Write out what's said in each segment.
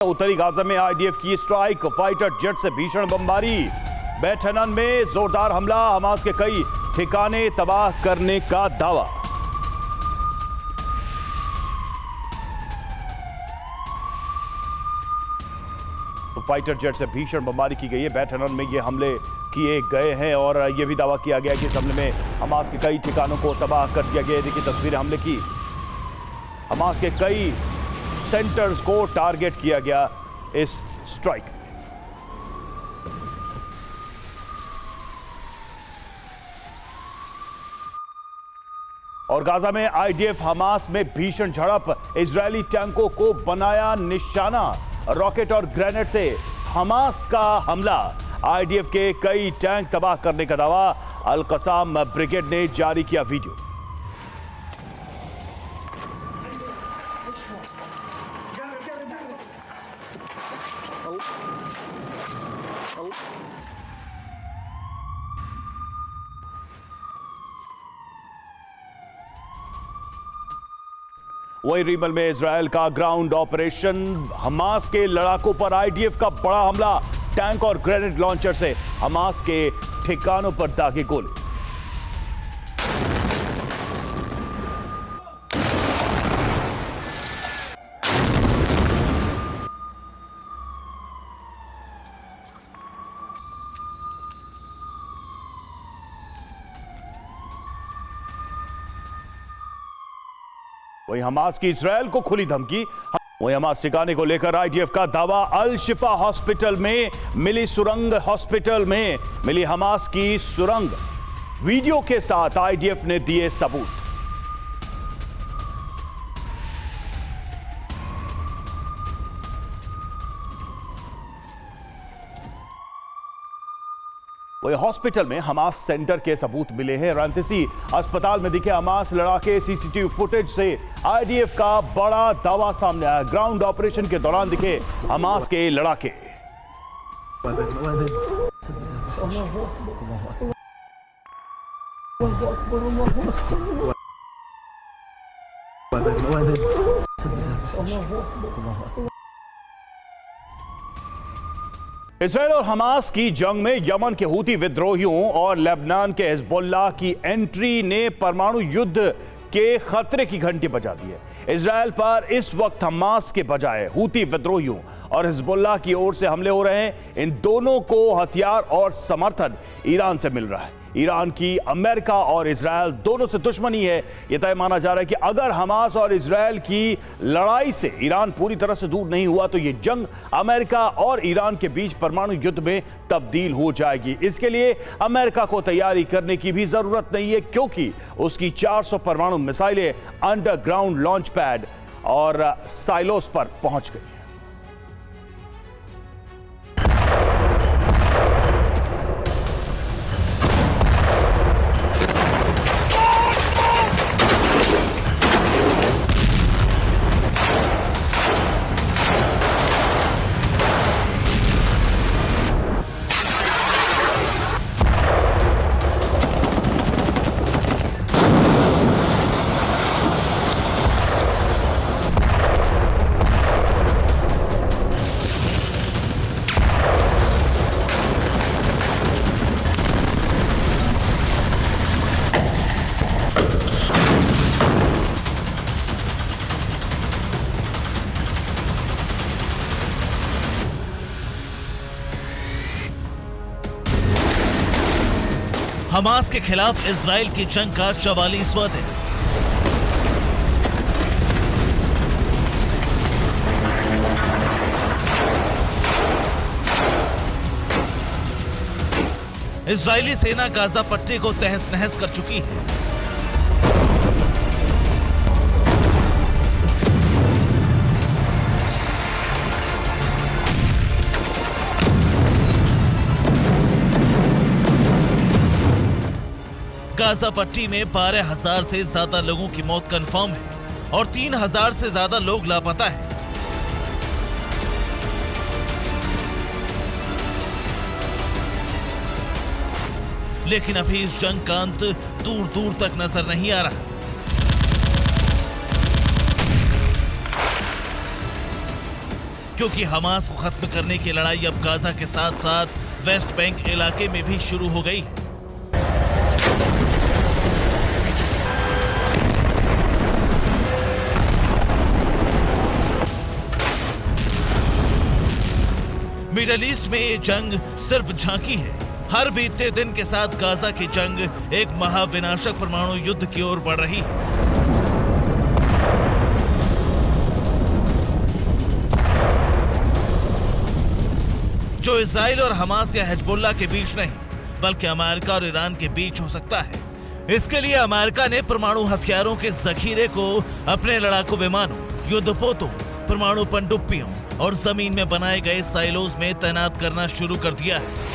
उत्तरी गाजा में आईडीएफ की स्ट्राइक, फाइटर जेट से भीषण बमबारी। बैत हनन में जोरदार हमला, हमास के कई ठिकाने तबाह करने का दावा। तो फाइटर जेट से भीषण बमबारी की गई है। बैत हनन में ये हमले किए गए हैं और यह भी दावा किया गया कि इस हमले में हमास के कई ठिकानों को तबाह कर दिया गया। देखिए तस्वीरें हमले की, हमास के कई सेंटर्स को टारगेट किया गया इस स्ट्राइक में। और गाजा में आईडीएफ हमास में भीषण झड़प, इजरायली टैंकों को बनाया निशाना। रॉकेट और ग्रेनेड से हमास का हमला, आईडीएफ के कई टैंक तबाह करने का दावा। अल कसाम ब्रिगेड ने जारी किया वीडियो। वही रिमल में इजरायल का ग्राउंड ऑपरेशन, हमास के लड़ाकों पर आईडीएफ का बड़ा हमला। टैंक और ग्रेनेड लॉन्चर से हमास के ठिकानों पर दागे गोले। वही हमास की इजरायल को खुली धमकी। वही हमास ठिकाने को लेकर आईडीएफ का दावा। अल शिफा हॉस्पिटल में मिली सुरंग, हॉस्पिटल में मिली हमास की सुरंग। वीडियो के साथ आईडीएफ ने दिए सबूत। वही हॉस्पिटल में हमास सेंटर के सबूत मिले हैं। रांतीसी अस्पताल में दिखे हमास लड़ाके, सीसीटीवी फुटेज से आईडीएफ का बड़ा दावा सामने आया। ग्राउंड ऑपरेशन के दौरान दिखे हमास के लड़ाके। इजरायल और हमास की जंग में यमन के हूती विद्रोहियों और लेबनान के हिजबुल्लाह की एंट्री ने परमाणु युद्ध के खतरे की घंटी बजा दी है। इजरायल पर इस वक्त हमास के बजाय हूती विद्रोहियों और हिजबुल्लाह की ओर से हमले हो रहे हैं। इन दोनों को हथियार और समर्थन ईरान से मिल रहा है। ईरान की अमेरिका और इजरायल दोनों से दुश्मनी है। यह तय माना जा रहा है कि अगर हमास और इजरायल की लड़ाई से ईरान पूरी तरह से दूर नहीं हुआ तो यह जंग अमेरिका और ईरान के बीच परमाणु युद्ध में तब्दील हो जाएगी। इसके लिए अमेरिका को तैयारी करने की भी जरूरत नहीं है, क्योंकि उसकी 400 परमाणु मिसाइलें अंडरग्राउंड लॉन्च पैड और साइलोस पर पहुंच गई। हमास के खिलाफ इजराइल की जंग का 44वां दिन। इजरायली सेना गाजा पट्टी को तहस नहस कर चुकी है। गाजा पट्टी में 12,000 से ज्यादा लोगों की मौत कंफर्म है और 3,000 से ज्यादा लोग लापता हैं। लेकिन अभी इस जंग का अंत दूर दूर तक नजर नहीं आ रहा। क्योंकि हमास को खत्म करने की लड़ाई अब गाजा के साथ साथ वेस्ट बैंक इलाके में भी शुरू हो गई है। मिडल ईस्ट में ये जंग सिर्फ झांकी है। हर बीतते दिन के साथ गाजा की जंग एक महाविनाशक परमाणु युद्ध की ओर बढ़ रही है। जो इजराइल और हमास या हिजबुल्लाह के बीच नहीं, बल्कि अमेरिका और ईरान के बीच हो सकता है। इसके लिए अमेरिका ने परमाणु हथियारों के जखीरे को अपने लड़ाकू विमानों, युद्धपोतों, परमाणु पनडुब्बियों और जमीन में बनाए गए साइलोज में तैनात करना शुरू कर दिया है।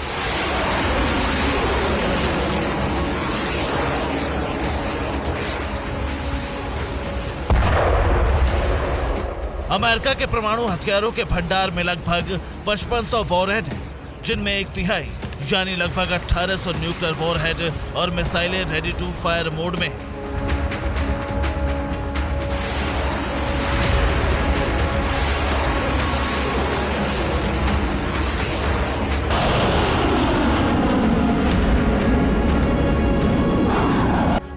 अमेरिका के परमाणु हथियारों के भंडार में लगभग 5500 वॉरहेड हैं, जिनमें एक तिहाई यानी लगभग 1800 न्यूक्लियर वॉरहेड और मिसाइलें रेडी टू फायर मोड में हैं।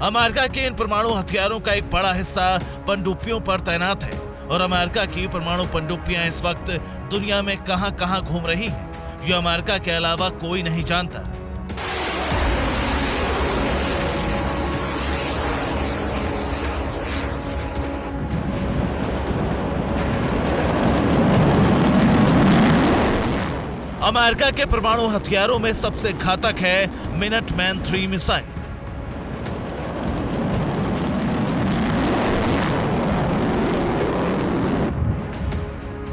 अमेरिका के इन परमाणु हथियारों का एक बड़ा हिस्सा पनडुब्बियों पर तैनात है और अमेरिका की परमाणु पनडुब्बियां इस वक्त दुनिया में कहां-कहां घूम रही हैं, ये अमेरिका के अलावा कोई नहीं जानता। अमेरिका के परमाणु हथियारों में सबसे घातक है मिनटमैन 3 मिसाइल।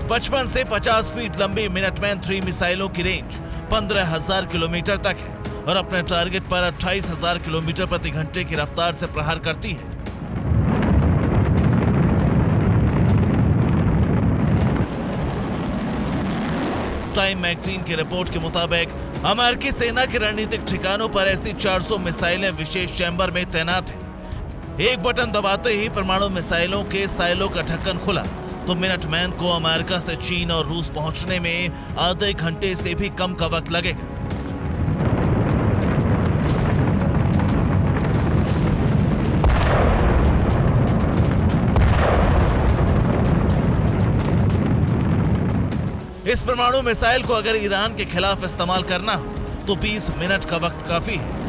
55 से 50 फीट लंबी मिनटमैन 3 मिसाइलों की रेंज 15,000 किलोमीटर तक है और अपने टारगेट पर 28,000 किलोमीटर प्रति घंटे की रफ्तार से प्रहार करती है। टाइम मैगजीन की रिपोर्ट के मुताबिक अमेरिकी सेना के रणनीतिक ठिकानों पर ऐसी 400 मिसाइलें विशेष चैम्बर में तैनात हैं। एक बटन दबाते ही परमाणु मिसाइलों के साइलों का ढक्कन खुला तो मिनटमैन को अमेरिका से चीन और रूस पहुंचने में आधे घंटे से भी कम का वक्त लगेगा। इस परमाणु मिसाइल को अगर ईरान के खिलाफ इस्तेमाल करना हो तो 20 मिनट का वक्त काफी है।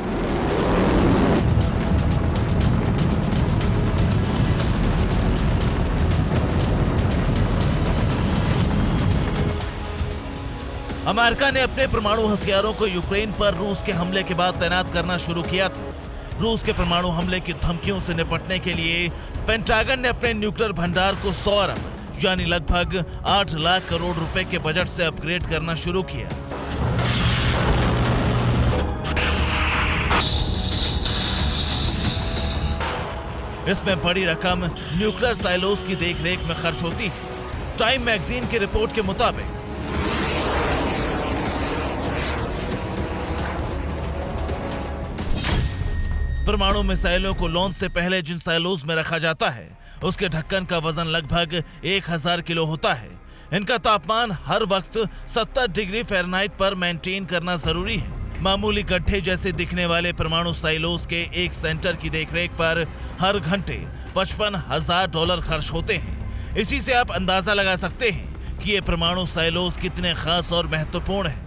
अमेरिका ने अपने परमाणु हथियारों को यूक्रेन पर रूस के हमले के बाद तैनात करना शुरू किया था। रूस के परमाणु हमले की धमकियों से निपटने के लिए पेंटागन ने अपने न्यूक्लियर भंडार को 100 अरब यानी लगभग 8 लाख करोड़ रुपए के बजट से अपग्रेड करना शुरू किया। इसमें बड़ी रकम न्यूक्लियर साइलोज की देखरेख में खर्च होती है। टाइम मैगजीन की रिपोर्ट के मुताबिक परमाणु मिसाइलों को लॉन्च से पहले जिन साइलोज में रखा जाता है उसके ढक्कन का वजन लगभग 1000 किलो होता है। इनका तापमान हर वक्त 70 डिग्री फ़ारेनहाइट पर मेंटेन करना जरूरी है। मामूली गड्ढे जैसे दिखने वाले परमाणु साइलोज के एक सेंटर की देखरेख पर हर घंटे $55,000 खर्च होते हैं। इसी से आप अंदाजा लगा सकते हैं कि ये परमाणु साइलोज कितने खास और महत्वपूर्ण हैं।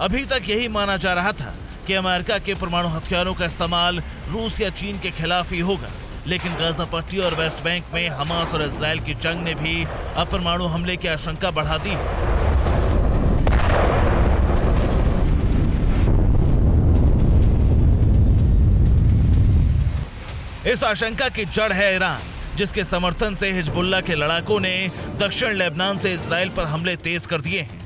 अभी तक यही माना जा रहा था कि अमेरिका के परमाणु हथियारों का इस्तेमाल रूस या चीन के खिलाफ ही होगा, लेकिन गाजा पट्टी और वेस्ट बैंक में हमास और इजराइल की जंग ने भी अब परमाणु हमले की आशंका बढ़ा दी है। इस आशंका की जड़ है ईरान, जिसके समर्थन से हिजबुल्लाह के लड़ाकों ने दक्षिण लेबनान से इजराइल पर हमले तेज कर दिए हैं।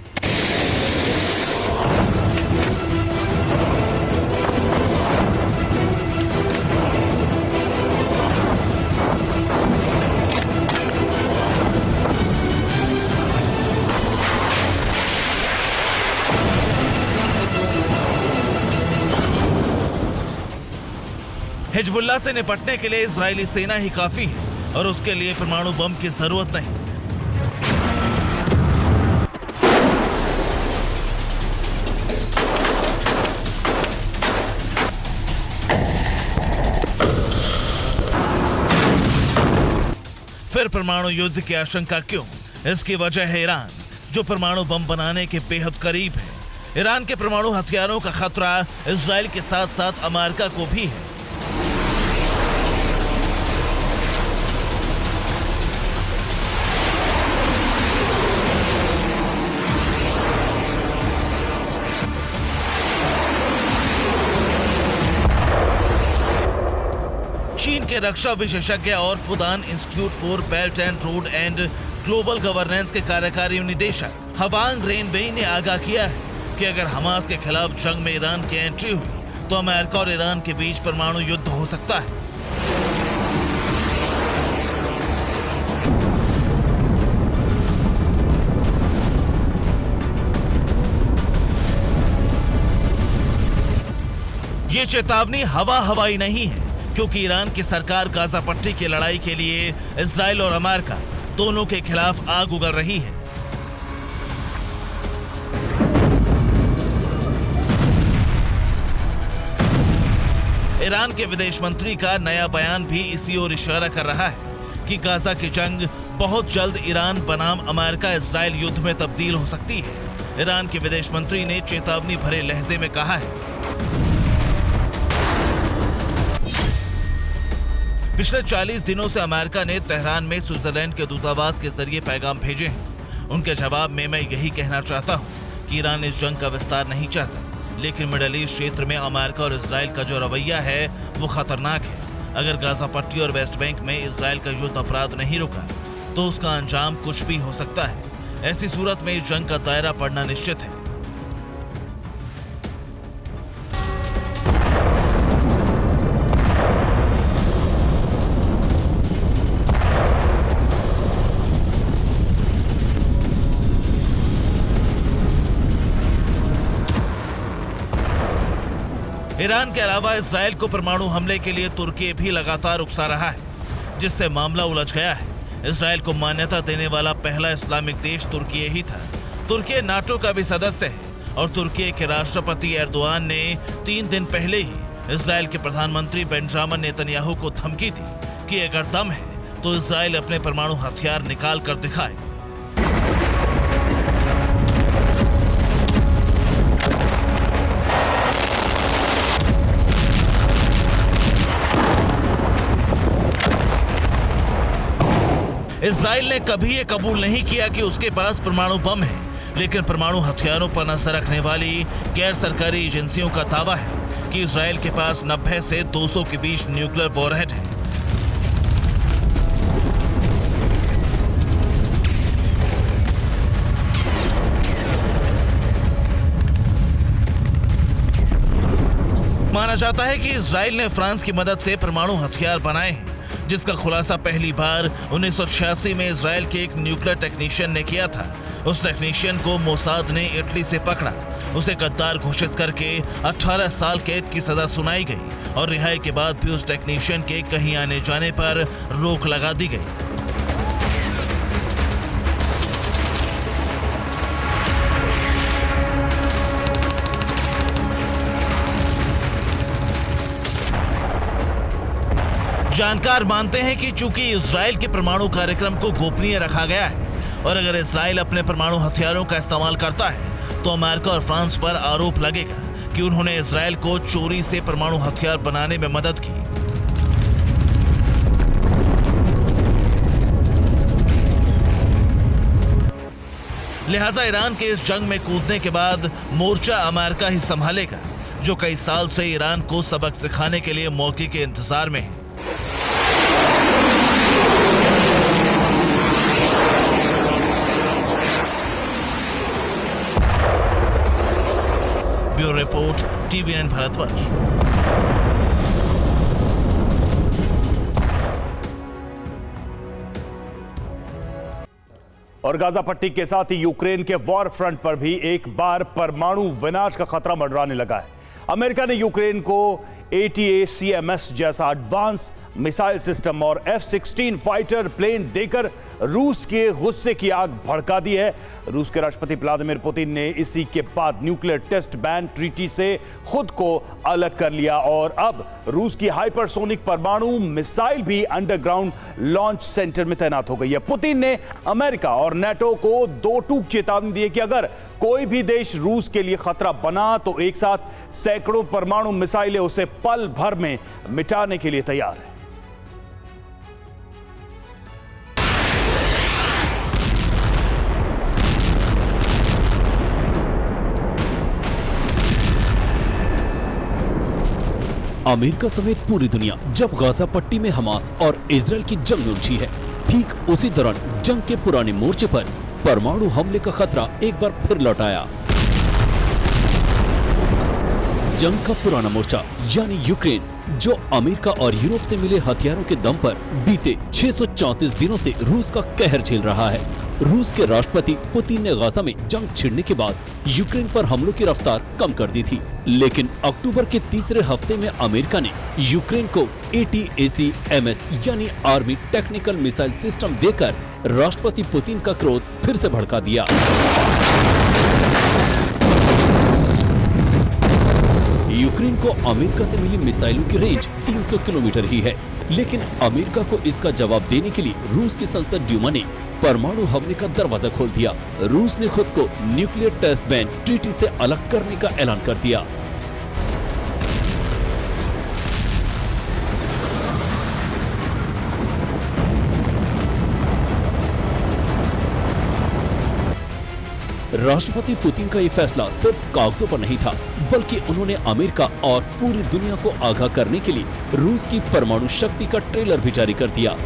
हिजबुल्लाह से निपटने के लिए इजरायली सेना ही काफी है और उसके लिए परमाणु बम की जरूरत नहीं। फिर परमाणु युद्ध की आशंका क्यों? इसकी वजह है ईरान, जो परमाणु बम बनाने के बेहद करीब है। ईरान के परमाणु हथियारों का खतरा इजराइल के साथ साथ अमेरिका को भी है। चीन के रक्षा विशेषज्ञ और Fudan institute for belt and road and global governance के कार्यकारी निदेशक हवांग रेनबेई ने आगाह किया है कि अगर हमास के खिलाफ जंग में ईरान की एंट्री हुई तो अमेरिका और ईरान के बीच परमाणु युद्ध हो सकता है। ये चेतावनी हवाई नहीं है, क्योंकि ईरान की सरकार गाजा पट्टी की लड़ाई के लिए इजराइल और अमेरिका दोनों के खिलाफ आग उगल रही है। ईरान के विदेश मंत्री का नया बयान भी इसी ओर इशारा कर रहा है कि गाजा की जंग बहुत जल्द ईरान बनाम अमेरिका इजराइल युद्ध में तब्दील हो सकती है। ईरान के विदेश मंत्री ने चेतावनी भरे लहजे में कहा है, पिछले 40 दिनों से अमेरिका ने तेहरान में स्विट्जरलैंड के दूतावास के जरिए पैगाम भेजे हैं। उनके जवाब में मैं यही कहना चाहता हूं कि ईरान इस जंग का विस्तार नहीं चाहता, लेकिन मिडल ईस्ट क्षेत्र में अमेरिका और इजराइल का जो रवैया है वो खतरनाक है। अगर गाजा पट्टी और वेस्ट बैंक में इजराइल का युद्ध अपराध नहीं रुका तो उसका अंजाम कुछ भी हो सकता है। ऐसी सूरत में इस जंग का दायरा पड़ना निश्चित है। ईरान के अलावा इजराइल को परमाणु हमले के लिए तुर्की भी लगातार उकसा रहा है, जिससे मामला उलझ गया है। इजराइल को मान्यता देने वाला पहला इस्लामिक देश तुर्की ही था। तुर्की नाटो का भी सदस्य है और तुर्की के राष्ट्रपति एर्दोआन ने 3 दिन पहले ही इजराइल के प्रधानमंत्री बेंजामिन नेतन्याहू को धमकी दी कि अगर दम है तो इजराइल अपने परमाणु हथियार निकाल कर दिखाए। इजराइल ने कभी ये कबूल नहीं किया कि उसके पास परमाणु बम है, लेकिन परमाणु हथियारों पर नजर रखने वाली गैर सरकारी एजेंसियों का दावा है कि इजराइल के पास 90 से 200 के बीच न्यूक्लियर वॉरहेड है। माना जाता है कि इजराइल ने फ्रांस की मदद से परमाणु हथियार बनाए हैं, जिसका खुलासा पहली बार 1986 में इजराइल के एक न्यूक्लियर टेक्नीशियन ने किया था। उस टेक्नीशियन को मोसाद ने इटली से पकड़ा, उसे गद्दार घोषित करके 18 साल कैद की सजा सुनाई गई और रिहाई के बाद भी उस टेक्नीशियन के कहीं आने जाने पर रोक लगा दी गई। जानकार मानते हैं कि चूंकि इजराइल के परमाणु कार्यक्रम को गोपनीय रखा गया है और अगर इजराइल अपने परमाणु हथियारों का इस्तेमाल करता है तो अमेरिका और फ्रांस पर आरोप लगेगा कि उन्होंने इजराइल को चोरी से परमाणु हथियार बनाने में मदद की। लिहाजा ईरान के इस जंग में कूदने के बाद मोर्चा अमेरिका ही संभालेगा, जो कई साल से ईरान को सबक सिखाने के लिए मौके के इंतजार में है। Bureau report, TVN Bharatvarsh. और गाजा पट्टी के साथ ही यूक्रेन के वॉर फ्रंट पर भी एक बार परमाणु विनाश का खतरा मंडराने लगा है। अमेरिका ने यूक्रेन को ATACMS जैसा एडवांस मिसाइल सिस्टम और F-16 फाइटर प्लेन देकर रूस के गुस्से की आग भड़का दी है। रूस के राष्ट्रपति व्लादिमीर पुतिन ने इसी के बाद न्यूक्लियर टेस्ट बैन ट्रीटी से खुद को अलग कर लिया और अब रूस की हाइपरसोनिक परमाणु मिसाइल भी अंडरग्राउंड लॉन्च सेंटर में तैनात हो गई है। पुतिन ने अमेरिका और नेटो को दो टूक चेतावनी दी है कि अगर कोई भी देश रूस के लिए खतरा बना तो एक साथ सैकड़ों परमाणु मिसाइलें उसे पल भर में मिटाने के लिए तैयार है। अमेरिका समेत पूरी दुनिया जब गाजा पट्टी में हमास और इजरायल की जंग में उलझी है, ठीक उसी दौरान जंग के पुराने मोर्चे पर परमाणु हमले का खतरा एक बार फिर लौट आया। जंग का पुराना मोर्चा यानी यूक्रेन, जो अमेरिका और यूरोप से मिले हथियारों के दम पर बीते 634 दिनों से रूस का कहर झेल रहा है। रूस के राष्ट्रपति पुतिन ने गाजा में जंग छिड़ने के बाद यूक्रेन पर हमलों की रफ्तार कम कर दी थी, लेकिन अक्टूबर के तीसरे हफ्ते में अमेरिका ने यूक्रेन को ATACMS यानी आर्मी टेक्निकल मिसाइल सिस्टम देकर राष्ट्रपति पुतिन का क्रोध फिर से भड़का दिया। यूक्रेन को अमेरिका से मिली मिसाइलों की रेंज 300 किलोमीटर ही है, लेकिन अमेरिका को इसका जवाब देने के लिए रूस की संसद ड्यूमा ने परमाणु हमले का दरवाजा खोल दिया। रूस ने खुद को न्यूक्लियर टेस्ट बैन ट्रीटी से अलग करने का ऐलान कर दिया। राष्ट्रपति पुतिन का ये फैसला सिर्फ कागजों पर नहीं था, बल्कि उन्होंने अमेरिका और पूरी दुनिया को आगाह करने के लिए रूस की परमाणु शक्ति का ट्रेलर भी जारी कर दिया।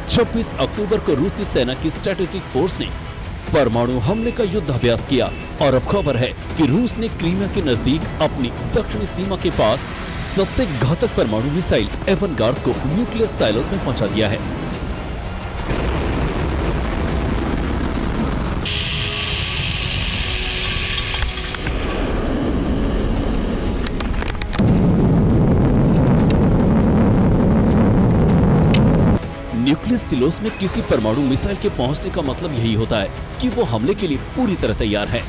छब्बीस अक्टूबर को रूसी सेना की स्ट्रेटेजिक फोर्स ने परमाणु हमले का युद्धाभ्यास किया और अब खबर है कि रूस ने क्रीमिया के नजदीक अपनी दक्षिणी सीमा के पास सबसे घातक परमाणु मिसाइल एवनगार्ड को न्यूक्लियर साइलोज में पहुंचा दिया है। न्यूक्लियर सिलोस में किसी परमाणु मिसाइल के पहुंचने का मतलब यही होता है कि वो हमले के लिए पूरी तरह तैयार है।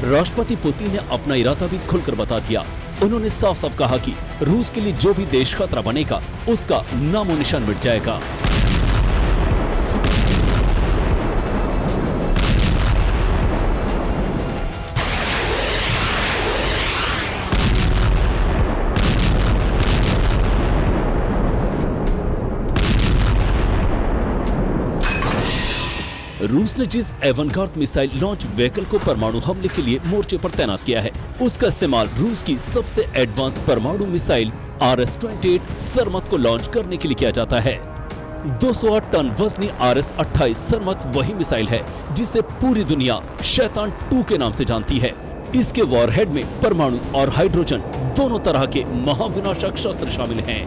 राष्ट्रपति पुतिन ने अपना इरादा भी खुलकर बता दिया। उन्होंने साफ साफ कहा कि रूस के लिए जो भी देश खतरा बनेगा उसका नामो निशान मिट जाएगा। रूस ने जिस एवनगार्ड मिसाइल लॉन्च व्हीकल को परमाणु हमले के लिए मोर्चे पर तैनात किया है, उसका इस्तेमाल रूस की सबसे एडवांस परमाणु मिसाइल RS-28 सरमत को लॉन्च करने के लिए किया जाता है। 208 टन वजनी RS-28 सरमत वही मिसाइल है जिसे पूरी दुनिया शैतान 2 के नाम से जानती है। इसके वॉरहेड में परमाणु और हाइड्रोजन दोनों तरह के महाविनाशक शस्त्र शामिल हैं।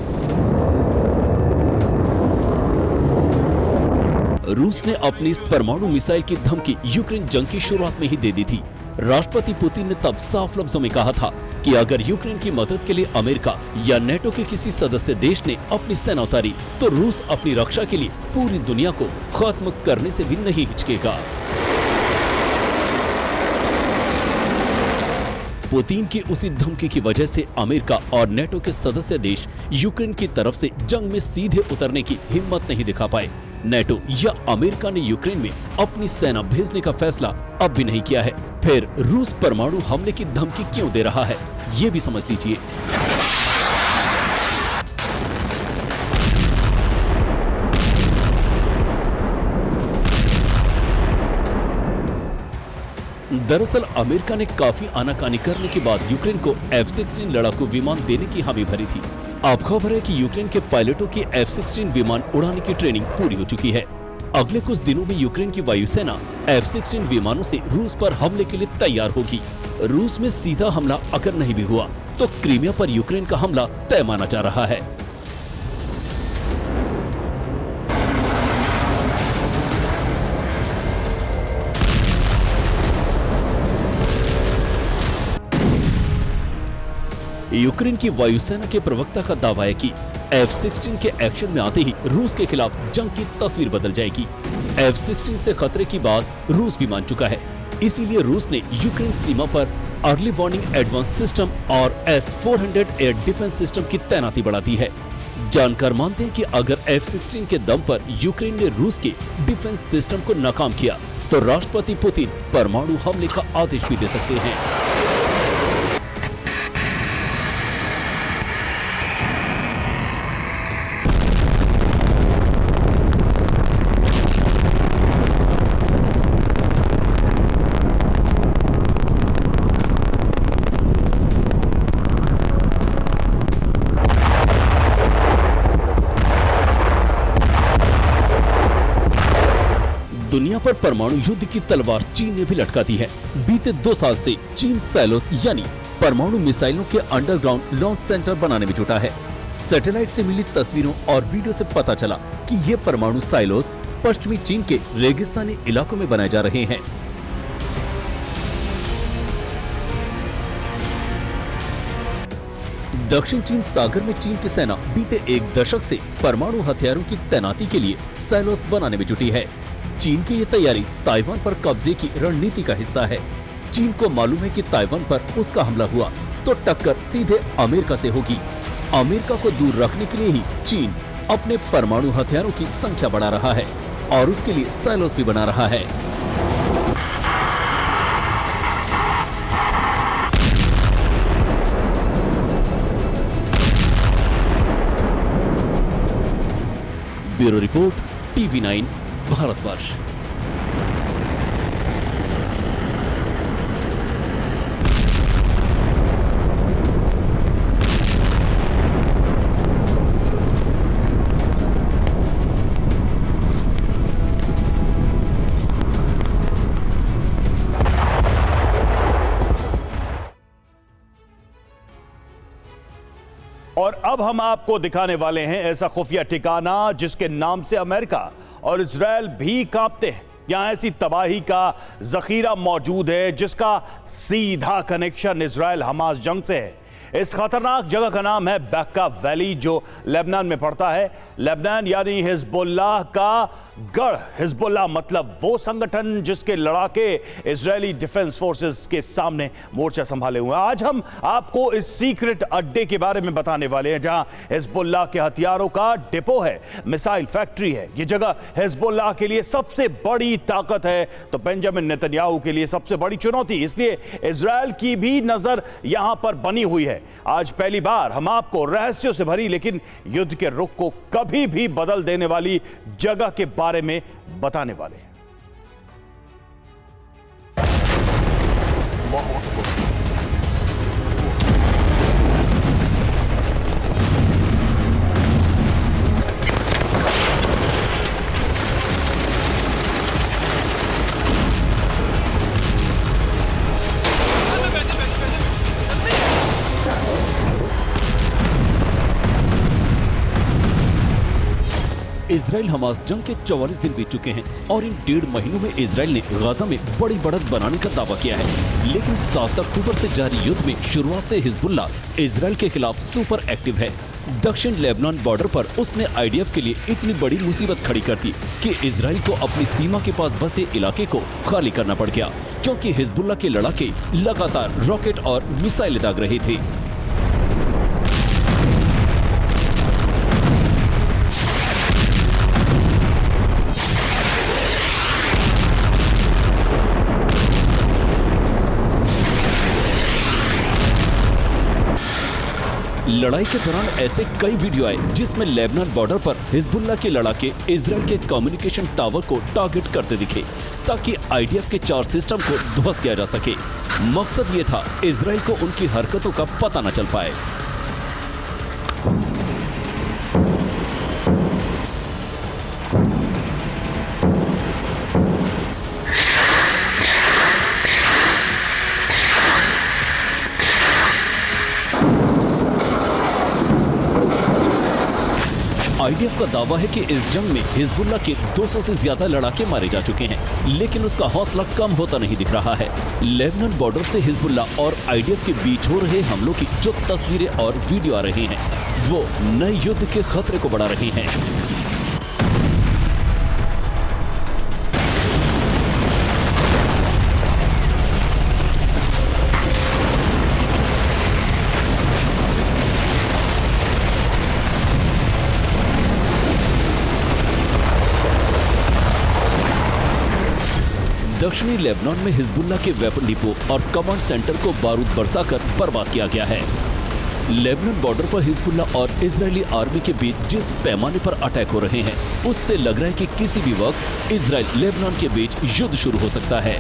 रूस ने अपनी इस परमाणु मिसाइल की धमकी यूक्रेन जंग की शुरुआत में ही दे दी थी। राष्ट्रपति पुतिन ने तब साफ लफ्जों में कहा था कि अगर यूक्रेन की मदद के लिए अमेरिका या नेटो के किसी सदस्य देश ने अपनी सेना उतारी तो रूस अपनी रक्षा के लिए पूरी दुनिया को खत्म करने से भी नहीं हिचकेगा। पुतिन की उसी धमकी की वजह से अमेरिका और नेटो के सदस्य देश यूक्रेन की तरफ से जंग में सीधे उतरने की हिम्मत नहीं दिखा पाए। नेटो या अमेरिका ने यूक्रेन में अपनी सेना भेजने का फैसला अब भी नहीं किया है। फिर रूस परमाणु हमले की धमकी क्यों दे रहा है, ये भी समझ लीजिए। दरअसल अमेरिका ने काफी आनाकानी करने के बाद यूक्रेन को F-16 लड़ाकू विमान देने की हामी भरी थी। अब खबर है कि यूक्रेन के पायलटों की F-16 विमान उड़ाने की ट्रेनिंग पूरी हो चुकी है। अगले कुछ दिनों में यूक्रेन की वायुसेना F-16 विमानों से रूस पर हमले के लिए तैयार होगी। रूस में सीधा हमला अगर नहीं भी हुआ तो क्रीमिया पर यूक्रेन का हमला तय माना जा रहा है। यूक्रेन की वायुसेना के प्रवक्ता का दावा है कि F-16 के एक्शन में आते ही रूस के खिलाफ जंग की तस्वीर बदल जाएगी। F-16 से खतरे की बात रूस भी मान चुका है, इसीलिए रूस ने यूक्रेन सीमा पर अर्ली वार्निंग एडवांस सिस्टम और S-400 एयर डिफेंस सिस्टम की तैनाती बढ़ा दी है। जानकार मानते हैं कि अगर F-16 के दम पर यूक्रेन ने रूस के डिफेंस सिस्टम को नाकाम किया तो राष्ट्रपति पुतिन परमाणु हमले का आदेश भी दे सकते हैं। दुनिया पर परमाणु युद्ध की तलवार चीन ने भी लटका दी है। बीते 2 साल से चीन सैलोस यानी परमाणु मिसाइलों के अंडरग्राउंड लॉन्च सेंटर बनाने में जुटा है। सैटेलाइट से मिली तस्वीरों और वीडियो से पता चला कि ये परमाणु साइलोस पश्चिमी चीन के रेगिस्तानी इलाकों में बनाए जा रहे हैं। दक्षिण चीन सागर में चीन की सेना बीते 1 दशक से परमाणु हथियारों की तैनाती के लिए सैलोस बनाने में जुटी है। चीन की ये तैयारी ताइवान पर कब्जे की रणनीति का हिस्सा है। चीन को मालूम है कि ताइवान पर उसका हमला हुआ तो टक्कर सीधे अमेरिका से होगी। अमेरिका को दूर रखने के लिए ही चीन अपने परमाणु हथियारों की संख्या बढ़ा रहा है और उसके लिए साइलोस भी बना रहा है। Bureau report, TV9 Bharatvarsh. और अब हम आपको दिखाने वाले हैं ऐसा खुफिया ठिकाना जिसके नाम से अमेरिका और इजराइल भी कांपते हैं। यहां ऐसी तबाही का जखीरा मौजूद है जिसका सीधा कनेक्शन इजराइल हमास जंग से है। इस खतरनाक जगह का नाम है बैका वैली जो लेबनान में पड़ता है। लेबनान यानी हिजबुल्लाह का गढ़। हिजबुल्लाह मतलब वो संगठन जिसके लड़ाके इजरायली डिफेंस फोर्सेस के सामने मोर्चा संभाले हुए हैं। आज हम आपको इस सीक्रेट अड्डे के बारे में बताने वाले हैं जहां हिजबुल्लाह के हथियारों का डिपो है, मिसाइल फैक्ट्री है। ये जगह हिजबुल्लाह के लिए सबसे बड़ी ताकत है तो बेंजामिन नेतन्याहू के लिए सबसे बड़ी चुनौती। इसलिए इजराइल की भी नजर यहां पर बनी हुई है। आज पहली बार हम आपको रहस्यों से भरी लेकिन युद्ध के रुख को कभी भी बदल देने वाली जगह के बारे में बताने वाले हैं। इजराइल हमास जंग के 44 दिन बीत चुके हैं और इन 1.5 महीनों में इजराइल ने गाजा में बड़ी बढ़त बनाने का दावा किया है। लेकिन 7 अक्टूबर से जारी युद्ध में शुरुआत से हिजबुल्लाह इजराइल के खिलाफ सुपर एक्टिव है। दक्षिण लेबनान बॉर्डर पर उसने IDF के लिए इतनी बड़ी मुसीबत खड़ी कर दी कि इजराइल को अपनी सीमा के पास बसे इलाके को खाली करना पड़ गया, क्योंकि हिजबुल्लाह के लड़ाके लगातार रॉकेट और मिसाइल दाग रहे थे। लड़ाई के दौरान ऐसे कई वीडियो आए जिसमें लेबनान बॉर्डर पर हिजबुल्लाह के लड़ाके इजराइल के कम्युनिकेशन टावर को टारगेट करते दिखे ताकि IDF के 4 सिस्टम को ध्वस्त किया जा सके। मकसद ये था इजराइल को उनकी हरकतों का पता न चल पाए। आईडीएफ का दावा है कि इस जंग में हिजबुल्लाह के 200 से ज्यादा लड़ाके मारे जा चुके हैं, लेकिन उसका हौसला कम होता नहीं दिख रहा है। लेबनान बॉर्डर से हिजबुल्लाह और आईडीएफ के बीच हो रहे हमलों की जो तस्वीरें और वीडियो आ रही हैं, वो नए युद्ध के खतरे को बढ़ा रही हैं। दक्षिणी लेबनान में हिजबुल्लाह के वेपन डिपो और कमांड सेंटर को बारूद बरसाकर बर्बाद किया गया है। लेबनान बॉर्डर पर हिजबुल्लाह और इजरायली आर्मी के बीच जिस पैमाने पर अटैक हो रहे हैं, उससे लग रहा है कि किसी भी वक्त इजराइल लेबनान के बीच युद्ध शुरू हो सकता है।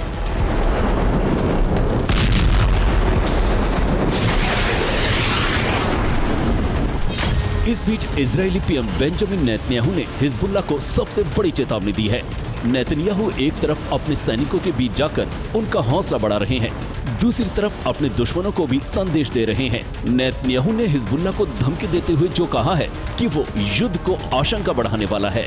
इस बीच इजरायली पीएम बेंजामिन नेतन्याहू ने हिजबुल्लाह को सबसे बड़ी चेतावनी दी है। नेतन्याहू एक तरफ अपने सैनिकों के बीच जाकर उनका हौसला बढ़ा रहे हैं, दूसरी तरफ अपने दुश्मनों को भी संदेश दे रहे हैं। नेतन्याहू ने हिजबुल्लाह को धमकी देते हुए जो कहा है कि वो युद्ध को आशंका बढ़ाने वाला है।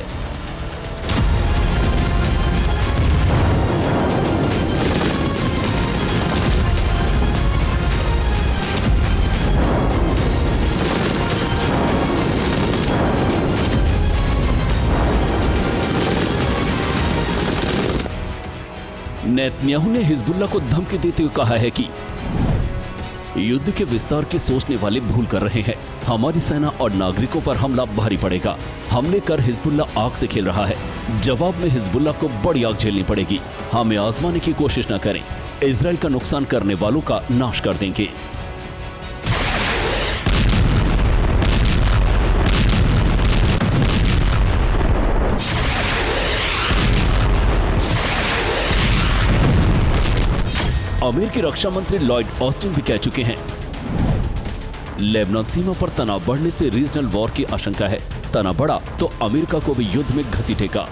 नेतन्याहू ने हिजबुल्लाह को धमकी देते हुए कहा है कि युद्ध के विस्तार की सोचने वाले भूल कर रहे हैं। हमारी सेना और नागरिकों पर हमला भारी पड़ेगा। हमले कर हिजबुल्लाह आग से खेल रहा है। जवाब में हिजबुल्लाह को बड़ी आग झेलनी पड़ेगी। हमें आजमाने की कोशिश न करें। इजराइल का नुकसान करने वालों का नाश कर देंगे। अमेरिकी रक्षा मंत्री लॉयड ऑस्टिन भी कह चुके हैं, लेबनान सीमा पर तनाव बढ़ने से रीजनल वॉर की आशंका है। तनाव बढ़ा तो अमेरिका को भी युद्ध में घसीटेगा।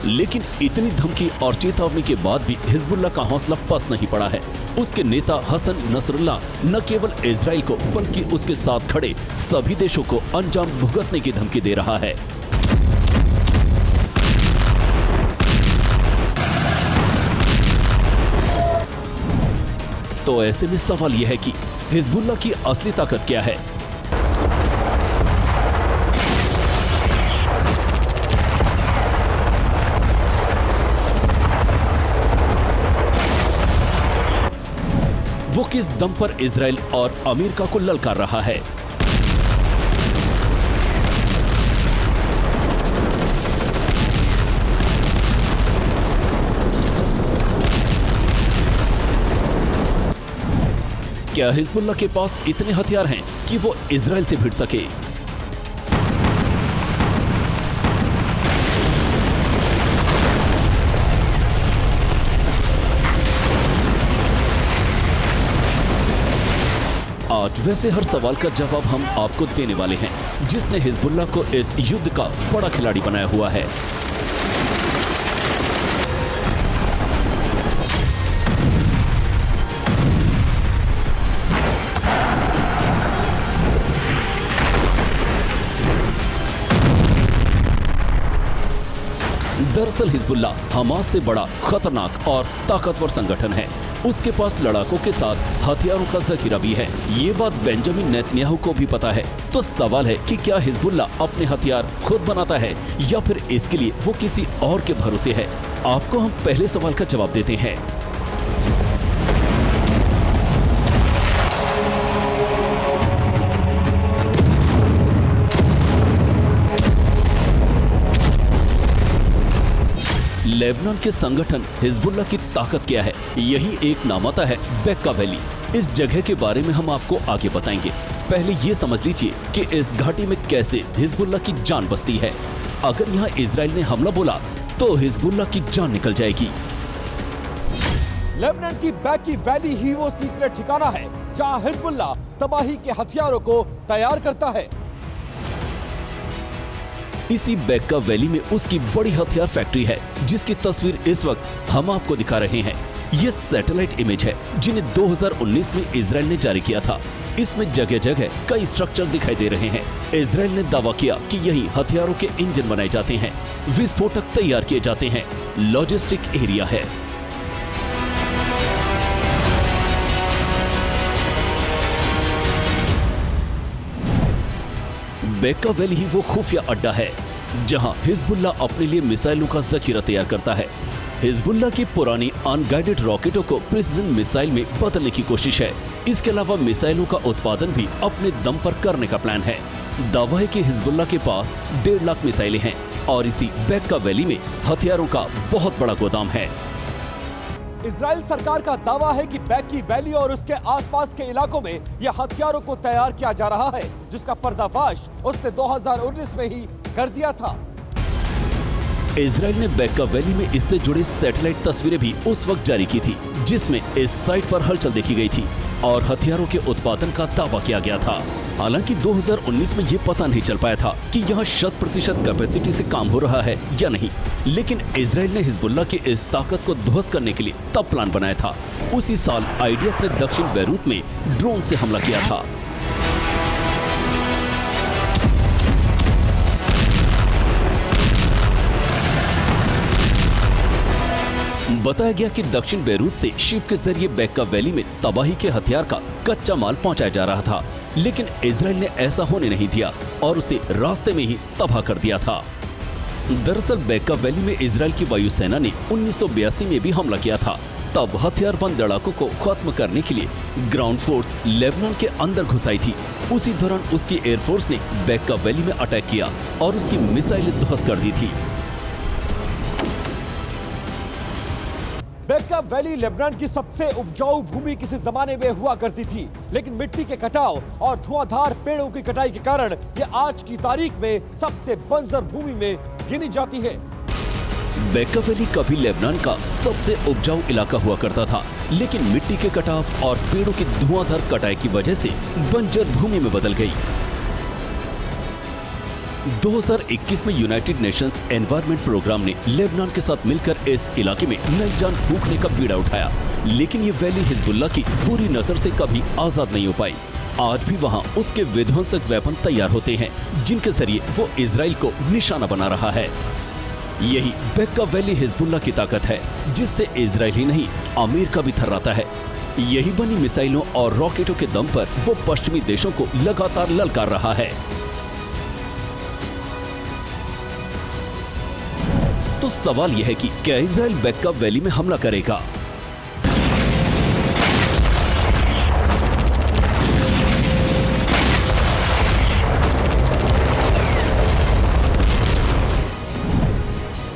लेकिन इतनी धमकी और चेतावनी के बाद भी हिजबुल्लाह का हौसला पस्त नहीं पड़ा है। उसके नेता हसन नसरुल्लाह न केवल इजराइल को बल्कि उसके साथ खड़े सभी देशों को अंजाम भुगतने की धमकी दे रहा है। तो ऐसे में सवाल यह है कि हिजबुल्लाह की असली ताकत क्या है? वो किस दम पर इजराइल और अमेरिका को ललकार रहा है? क्या हिजबुल्लाह के पास इतने हथियार हैं कि वो इजराइल से भिड़ सके? आज वैसे हर सवाल का जवाब हम आपको देने वाले हैं, जिसने हिजबुल्लाह को इस युद्ध का बड़ा खिलाड़ी बनाया हुआ है। दरअसल हिजबुल्लाह हमास से बड़ा, खतरनाक और ताकतवर संगठन है। उसके पास लड़ाकों के साथ हथियारों का जखीरा भी है। ये बात बेंजामिन नेतन्याहू को भी पता है। तो सवाल है कि क्या हिजबुल्लाह अपने हथियार खुद बनाता है या फिर इसके लिए वो किसी और के भरोसे है? आपको हम पहले सवाल का जवाब देते हैं। लेबनान के संगठन हिजबुल्लाह की ताकत क्या है, यही एक नाम आता है बेक्का वैली। इस जगह के बारे में हम आपको आगे बताएंगे। पहले ये समझ लीजिए कि इस घाटी में कैसे हिजबुल्लाह की जान बसती है। अगर यहाँ इजराइल ने हमला बोला तो हिजबुल्लाह की जान निकल जाएगी। लेबनान की बेक्का वैली ही वो सीक्रेट ठिकाना है जहाँ हिजबुल्लाह तबाही के हथियारों को तैयार करता है। इसी बेक्का वैली में उसकी बड़ी हथियार फैक्ट्री है, जिसकी तस्वीर इस वक्त हम आपको दिखा रहे हैं। ये सैटेलाइट इमेज है जिन्हें 2019 में इजराइल ने जारी किया था। इसमें जगह जगह कई स्ट्रक्चर दिखाई दे रहे हैं। इजराइल ने दावा किया कि यही हथियारों के इंजन बनाए जाते हैं, विस्फोटक तैयार किए जाते हैं, लॉजिस्टिक एरिया है। बेक्का वैली ही वो खुफिया अड्डा है जहां हिजबुल्ला अपने लिए मिसाइलों का जखीरा तैयार करता है। हिजबुल्ला की पुरानी अनगाइडेड रॉकेटों को प्रिसिजन मिसाइल में बदलने की कोशिश है। इसके अलावा मिसाइलों का उत्पादन भी अपने दम पर करने का प्लान है। दावा है कि हिजबुल्ला के पास 1.5 लाख मिसाइलें हैं और इसी बेक्का वैली में हथियारों का बहुत बड़ा गोदाम है। इजराइल सरकार का दावा है कि बेक्की वैली और उसके आसपास के इलाकों में यह हथियारों को तैयार किया जा रहा है, जिसका पर्दाफाश उसने 2019 में ही कर दिया था। इजराइल ने बेक्का वैली में इससे जुड़ी सैटेलाइट तस्वीरें भी उस वक्त जारी की थी, जिसमें इस साइट पर हलचल देखी गई थी और हथियारों के उत्पादन का दावा किया गया था। हालांकि 2019 में ये पता नहीं चल पाया था कि यहाँ 100% कैपेसिटी से काम हो रहा है या नहीं, लेकिन इजराइल ने हिजबुल्ला की इस ताकत को ध्वस्त करने के लिए तब प्लान बनाया था। उसी साल आईडीएफ ने दक्षिण बैरूत में ड्रोन से हमला किया था। बताया गया कि दक्षिण बैरूत से शिप के जरिए बेक्का वैली में तबाही के हथियार का कच्चा माल पहुंचाया जा रहा था, लेकिन इजराइल ने ऐसा होने नहीं दिया और उसे रास्ते में ही तबाह कर दिया था। दरअसल बेक्का वैली में इजराइल की वायुसेना ने 1982 में भी हमला किया था। तब हथियारबंद लड़ाकों को खत्म करने के लिए ग्राउंड फोर्स लेबनान के अंदर घुस आई थी। उसी दौरान उसकी एयरफोर्स ने बेक्का वैली में अटैक किया और उसकी मिसाइलें ध्वस्त कर दी थी। बेक्का वैली लेबनान की सबसे उपजाऊ भूमि किसी जमाने में हुआ करती थी, लेकिन मिट्टी के कटाव और धुआंधार पेड़ों की कटाई के कारण ये आज की तारीख में सबसे बंजर भूमि में गिनी जाती है। बेक्का वैली कभी लेबनान का सबसे उपजाऊ इलाका हुआ करता था, लेकिन मिट्टी के कटाव और पेड़ों की धुआंधार कटाई की वजह से बंजर भूमि में बदल गई। 2021 में यूनाइटेड नेशंस एनवायरनमेंट प्रोग्राम ने लेबनान के साथ मिलकर इस इलाके में नई जान फूंकने का बीड़ा उठाया, लेकिन ये वैली हिजबुल्ला की पूरी नजर से कभी आजाद नहीं हो पाई। आज भी वहाँ उसके विध्वंसक वेपन तैयार होते हैं, जिनके जरिए वो इजराइल को निशाना बना रहा है। यही बेक्का वैली हिजबुल्ला की ताकत है, जिससे इजराइल ही नहीं अमेरिका भी थर्राता है। यही बनी मिसाइलों और रॉकेटों के दम पर वो पश्चिमी देशों को लगातार ललकार रहा है। तो सवाल यह है कि क्या इजराइल बेक्का वैली में हमला करेगा?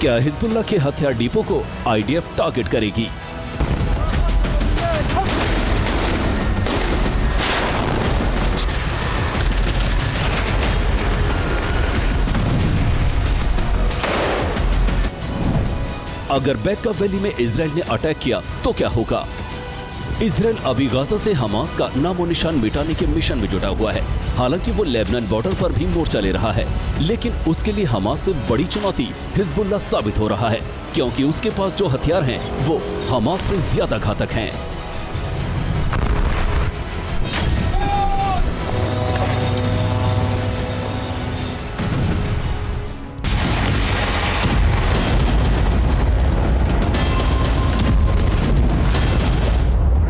क्या हिजबुल्ला के हथियार डिपो को आईडीएफ टारगेट करेगी? अगर बेक्का वैली में इजराइल ने अटैक किया तो क्या होगा? इजराइल अभी गाजा से हमास का नामो निशान मिटाने के मिशन में जुटा हुआ है। हालांकि वो लेबनान बॉर्डर पर भी मोर्चा ले रहा है, लेकिन उसके लिए हमास से बड़ी चुनौती हिजबुल्ला साबित हो रहा है, क्योंकि उसके पास जो हथियार हैं वो हमास से ज्यादा घातक हैं।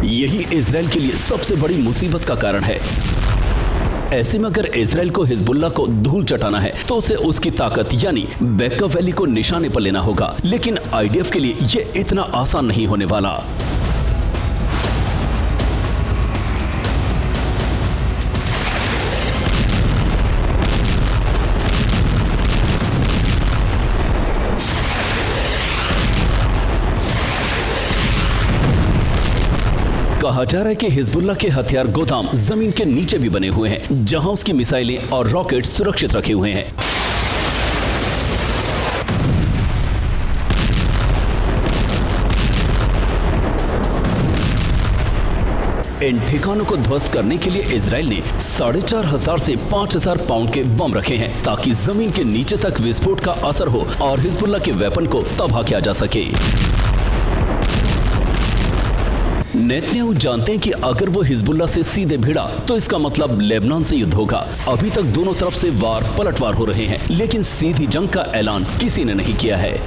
यही इजराइल के लिए सबसे बड़ी मुसीबत का कारण है। ऐसे में अगर इजराइल को हिजबुल्ला को धूल चटाना है तो उसे उसकी ताकत यानी बेक्का वैली को निशाने पर लेना होगा, लेकिन आईडीएफ के लिए यह इतना आसान नहीं होने वाला। कहा जा रहा है कि हिजबुल्ला के हथियार गोदाम जमीन के नीचे भी बने हुए हैं, जहां उसकी मिसाइलें और रॉकेट सुरक्षित रखे हुए हैं। इन ठिकानों को ध्वस्त करने के लिए इजराइल ने 4,500 से 5,000 पाउंड के बम रखे हैं ताकि जमीन के नीचे तक विस्फोट का असर हो और हिजबुल्लाह के वेपन को तबाह किया जा सके। नेतन्याहू जानते हैं कि अगर वो हिजबुल्लाह से सीधे भिड़ा तो इसका मतलब लेबनान से युद्ध होगा। अभी तक दोनों तरफ से वार पलटवार हो रहे हैं, लेकिन सीधी जंग का ऐलान किसी ने नहीं किया है।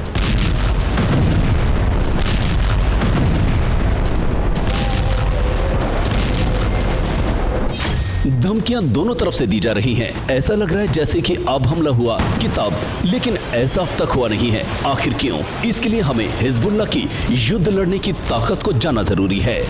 धमकियां दोनों तरफ से दी जा रही हैं। ऐसा लग रहा है जैसे कि अब हमला हुआ किताब, लेकिन ऐसा अब तक हुआ नहीं है। आखिर क्यों? इसके लिए हमें हिजबुल्लाह की युद्ध लड़ने की ताकत को जानना जरूरी है।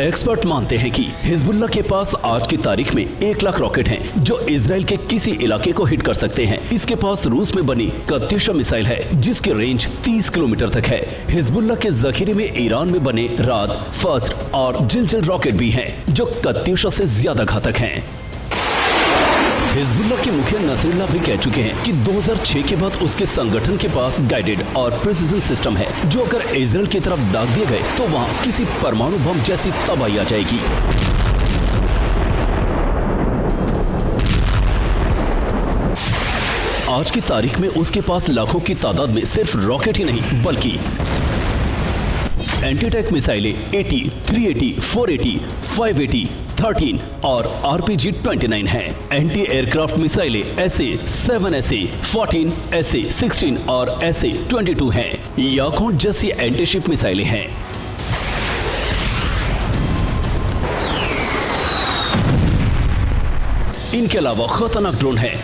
एक्सपर्ट मानते हैं कि हिजबुल्लाह के पास आज की तारीख में 1 लाख रॉकेट हैं जो इजराइल के किसी इलाके को हिट कर सकते हैं। इसके पास रूस में बनी कत्यूशा मिसाइल है जिसकी रेंज 30 किलोमीटर तक है। हिजबुल्लाह के जखीरे में ईरान में बने राद, फज्र और जिलजिल रॉकेट भी हैं जो कत्यूशा से ज्यादा घातक हैं। हिजबुल्लाह के मुखिया नसरुल्लाह भी कह चुके हैं कि 2006 के बाद उसके संगठन के पास गाइडेड और प्रिसिजन सिस्टम है जो अगर इजराइल की तरफ दाग दिए गए तो वहां किसी परमाणु बम जैसी तबाही आ जाएगी। आज की तारीख में उसके पास लाखों की तादाद में सिर्फ रॉकेट ही नहीं बल्कि एंटी टैंक मिसाइलें 80, 380, 480, 580, 13 और RPG 29 हैं। एंटी एयरक्राफ्ट मिसाइलें SA 7SA 14 SA 16 और SA 22 हैं। याकॉन जैसी एंटी शिप मिसाइलें हैं। इनके अलावा खतरनाक ड्रोन है।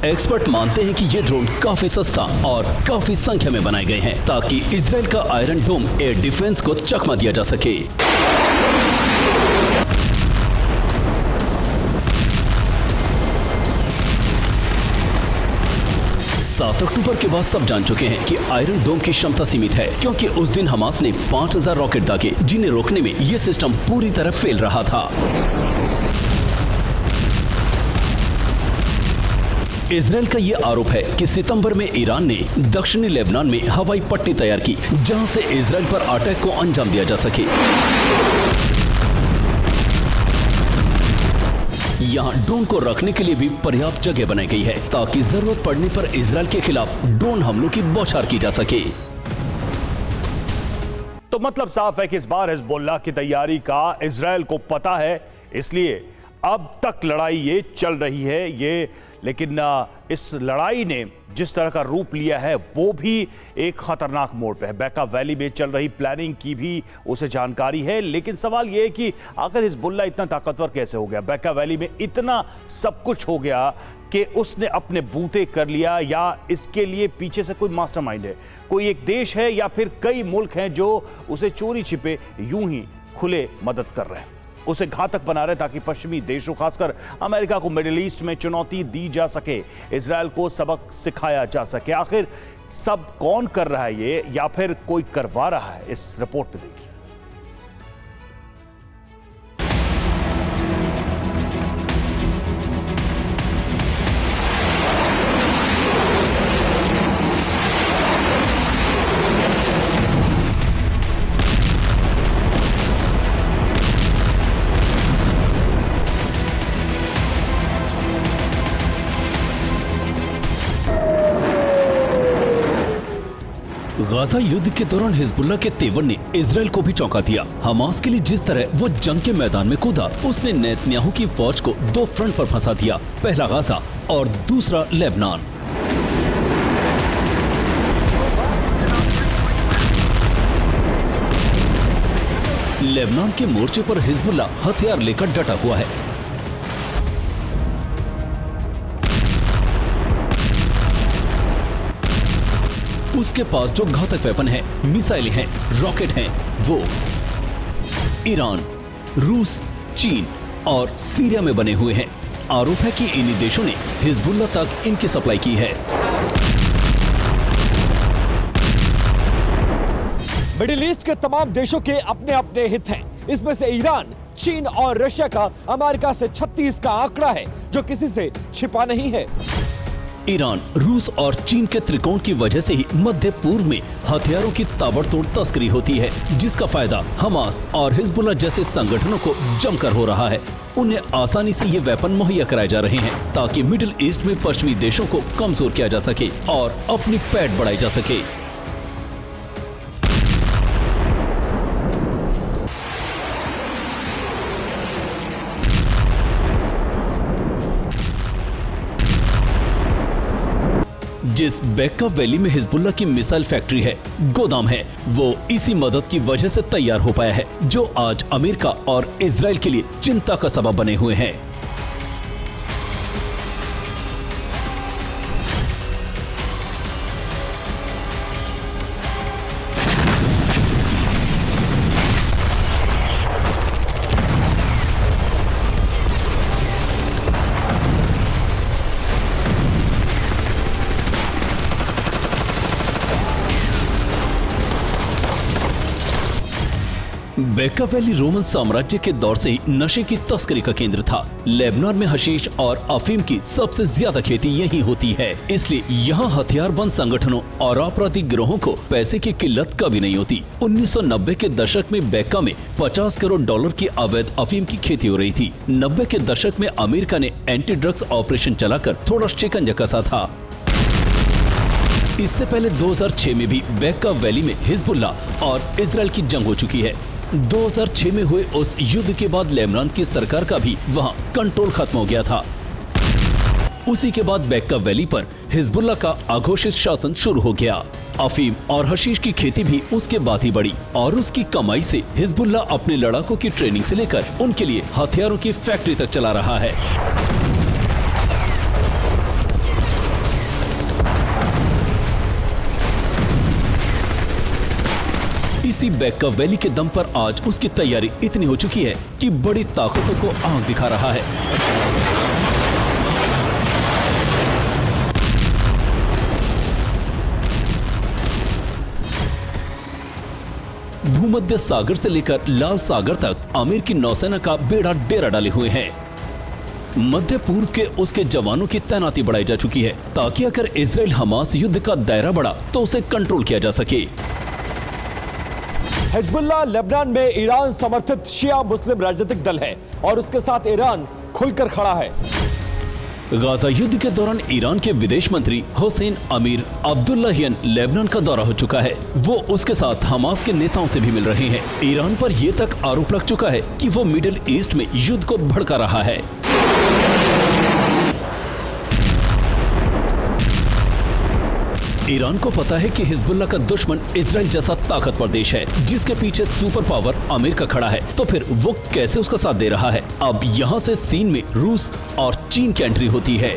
एक्सपर्ट मानते हैं कि ये ड्रोन काफी सस्ता और काफी संख्या में बनाए गए हैं ताकि इजराइल का आयरन डोम एयर डिफेंस को चकमा दिया जा सके। 7 अक्टूबर के बाद सब जान चुके हैं कि आयरन डोम की क्षमता सीमित है क्योंकि उस दिन हमास ने 5,000 रॉकेट दागे जिन्हें रोकने में यह सिस्टम पूरी तरह फेल रहा था। इजराइल का यह आरोप है कि सितंबर में ईरान ने दक्षिणी लेबनान में हवाई पट्टी तैयार की जहां से इजराइल पर अटैक को अंजाम दिया जा सके। यहां ड्रोन को रखने के लिए भी पर्याप्त जगह बनाई गई है ताकि जरूरत पड़ने पर इजराइल के खिलाफ ड्रोन हमलों की बौछार की जा सके। तो मतलब साफ है कि इस बार हिजबुल्लाह की तैयारी का इजराइल को पता है, इसलिए अब तक लड़ाई ये चल रही है ये, लेकिन इस लड़ाई ने जिस तरह का रूप लिया है वो भी एक खतरनाक मोड़ पे है। बैका वैली में चल रही प्लानिंग की भी उसे जानकारी है, लेकिन सवाल ये है कि आखिर हिजबुल्लाह इतना ताकतवर कैसे हो गया? बैका वैली में इतना सब कुछ हो गया कि उसने अपने बूते कर लिया, या इसके लिए पीछे से कोई मास्टरमाइंड है, कोई एक देश है या फिर कई मुल्क हैं जो उसे चोरी छिपे यूं ही खुले मदद कर रहे हैं, उसे घातक बना रहे ताकि पश्चिमी देशों खासकर अमेरिका को मिडिल ईस्ट में चुनौती दी जा सके, इजराइल को सबक सिखाया जा सके। आखिर सब कौन कर रहा है ये, या फिर कोई करवा रहा है? इस रिपोर्ट में देखिए। गाजा युद्ध के दौरान हिजबुल्लाह के तेवर ने इजराइल को भी चौंका दिया। हमास के लिए जिस तरह वो जंग के मैदान में कूदा, उसने नेतन्याहू की फौज को 2 फ्रंट पर फंसा दिया, पहला गाजा और दूसरा लेबनान। लेबनान के मोर्चे पर हिजबुल्लाह हथियार लेकर डटा हुआ है। उसके पास जो घातक वेपन है, मिसाइलें हैं, रॉकेट हैं, वो ईरान, रूस, चीन और सीरिया में बने हुए हैं। आरोप है कि इन्हीं देशों ने हिजबुल्लाह तक इनकी सप्लाई की है। मिडिल ईस्ट के तमाम देशों के अपने अपने हित हैं। इसमें से ईरान, चीन और रशिया का अमेरिका से 36 का आंकड़ा है जो किसी से छिपा नहीं है। ईरान, रूस और चीन के त्रिकोण की वजह से ही मध्य पूर्व में हथियारों की ताबड़तोड़ तस्करी होती है, जिसका फायदा हमास और हिजबुल्लाह जैसे संगठनों को जमकर हो रहा है। उन्हें आसानी से ये वेपन मुहैया कराए जा रहे हैं ताकि मिडिल ईस्ट में पश्चिमी देशों को कमजोर किया जा सके और अपनी पैठ बढ़ाई जा सके। जिस बेका वैली में हिजबुल्लाह की मिसाइल फैक्ट्री है, गोदाम है, वो इसी मदद की वजह से तैयार हो पाया है, जो आज अमेरिका और इजराइल के लिए चिंता का सबब बने हुए हैं। बेका वैली रोमन साम्राज्य के दौर से ही नशे की तस्करी का केंद्र था। लेबनान में हशीश और अफीम की सबसे ज्यादा खेती यही होती है, इसलिए यहाँ हथियारबंद संगठनों और आपराधिक गिरोहों को पैसे की किल्लत कभी नहीं होती। 1990 के दशक में बेका में 50 करोड़ डॉलर की अवैध अफीम की खेती हो रही थी। 90 के दशक में अमेरिका ने एंटी ड्रग्स ऑपरेशन चलाकर थोड़ा शिकंजा कसा था। इससे पहले 2006 में भी बेका वैली में हिजबुल्लाह और इजराइल की जंग हो चुकी है। 2006 में हुए उस युद्ध के बाद लेबनान की सरकार का भी वहां कंट्रोल खत्म हो गया था। उसी के बाद बेका वैली पर हिजबुल्लाह का अघोषित शासन शुरू हो गया। अफीम और हशीश की खेती भी उसके बाद ही बढ़ी और उसकी कमाई से हिजबुल्लाह अपने लड़ाकों की ट्रेनिंग से लेकर उनके लिए हथियारों की फैक्ट्री तक चला रहा है। इसी बेका वैली के दम पर आज उसकी तैयारी इतनी हो चुकी है कि बड़ी ताकतों को आंख दिखा रहा है। भूमध्य सागर से लेकर लाल सागर तक अमेरिकी नौसेना का बेड़ा डेरा डाले हुए हैं। मध्य पूर्व के उसके जवानों की तैनाती बढ़ाई जा चुकी है ताकि अगर इजराइल हमास युद्ध का दायरा बढ़ा तो उसे कंट्रोल किया जा सके। हिजबुल्लाह लेबनान में ईरान समर्थित शिया मुस्लिम राजनीतिक दल है और उसके साथ ईरान खुलकर खड़ा है। गाजा युद्ध के दौरान ईरान के विदेश मंत्री हुसैन अमीर अब्दुल्लाहियन लेबनान का दौरा हो चुका है। वो उसके साथ हमास के नेताओं से भी मिल रहे हैं। ईरान पर यह तक आरोप लग चुका है कि वो मिडिल ईस्ट में युद्ध को भड़का रहा है। ईरान को पता है कि हिजबुल्लाह का दुश्मन इजराइल जैसा ताकतवर देश है, जिसके पीछे सुपर पावर अमेरिका खड़ा है, तो फिर वो कैसे उसका साथ दे रहा है। अब यहाँ से सीन में रूस और चीन की एंट्री होती है।